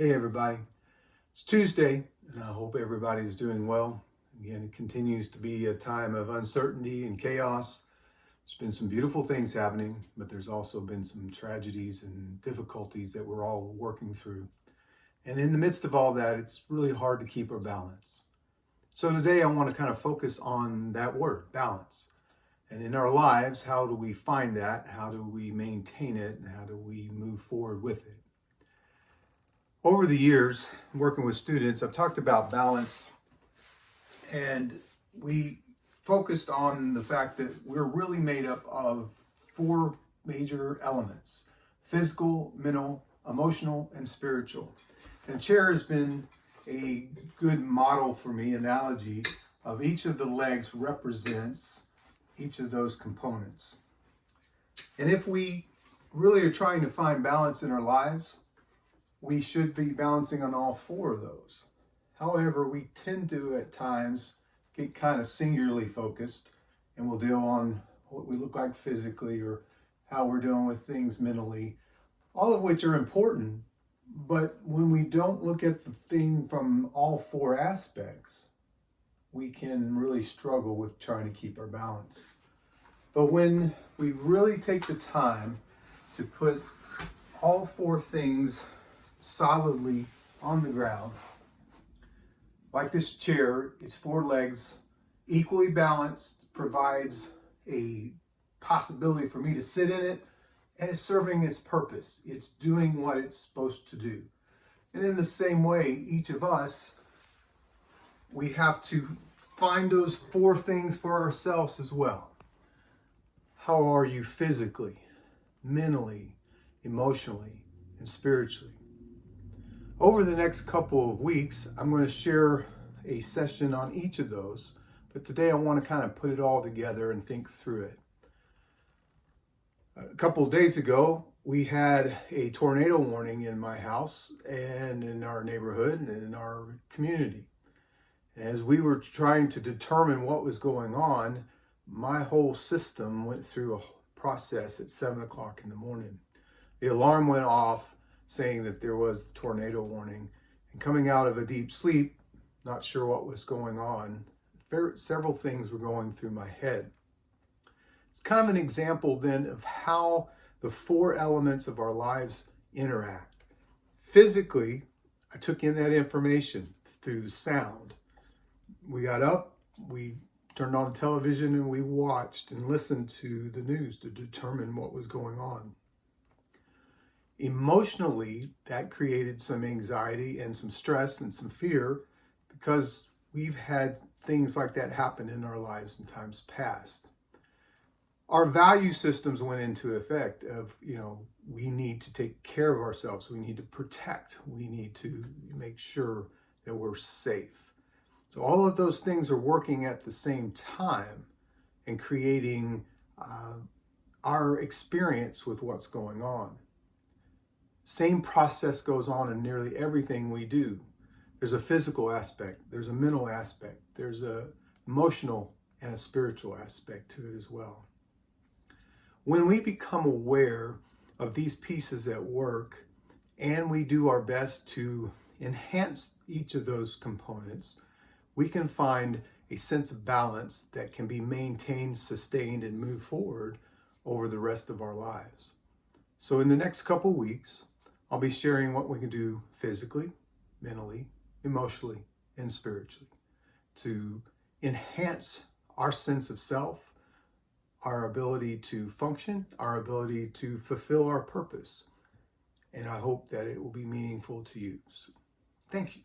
Hey everybody, it's Tuesday and I hope everybody's doing well. Again, it continues to be a time of uncertainty and chaos. There's been some beautiful things happening, but there's also been some tragedies and difficulties that we're all working through. And in the midst of all that, it's really hard to keep our balance. So today I want to kind of focus on that word, balance. And in our lives, how do we find that? How do we maintain it? And how do we move forward with it? Over the years, working with students, I've talked about balance, and we focused on the fact that we're really made up of four major elements: physical, mental, emotional, and spiritual. And chair has been a good model for me, analogy of each of the legs represents each of those components. And if we really are trying to find balance in our lives, we should be balancing on all four of those. However, we tend to at times get kind of singularly focused, and we'll deal on what we look like physically or how we're dealing with things mentally, all of which are important. But when we don't look at the thing from all four aspects, we can really struggle with trying to keep our balance. But when we really take the time to put all four things solidly on the ground, like this chair, its four legs, equally balanced, provides a possibility for me to sit in it, and it's serving its purpose. It's doing what it's supposed to do. And in the same way, each of us, we have to find those four things for ourselves as well. How are you physically, mentally, emotionally, and spiritually? Over the next couple of weeks, I'm going to share a session on each of those, but today I want to kind of put it all together and think through it. A couple of days ago, we had a tornado warning in my house and in our neighborhood and in our community. As we were trying to determine what was going on, my whole system went through a process at 7 o'clock in the morning. The alarm went off saying that there was a tornado warning, and coming out of a deep sleep, not sure what was going on, several things were going through my head. It's kind of an example then of how the four elements of our lives interact. Physically, I took in that information through the sound. We got up, we turned on television, and we watched and listened to the news to determine what was going on. Emotionally, that created some anxiety and some stress and some fear because we've had things like that happen in our lives in times past. Our value systems went into effect of, we need to take care of ourselves. We need to protect. We need to make sure that we're safe. So all of those things are working at the same time and creating our experience with what's going on. Same process goes on in nearly everything we do. There's a physical aspect, there's a mental aspect, there's an emotional and a spiritual aspect to it as well. When we become aware of these pieces at work and we do our best to enhance each of those components, we can find a sense of balance that can be maintained, sustained, and move forward over the rest of our lives. So in the next couple weeks, I'll be sharing what we can do physically, mentally, emotionally, and spiritually to enhance our sense of self, our ability to function, our ability to fulfill our purpose. And I hope that it will be meaningful to you. So, thank you.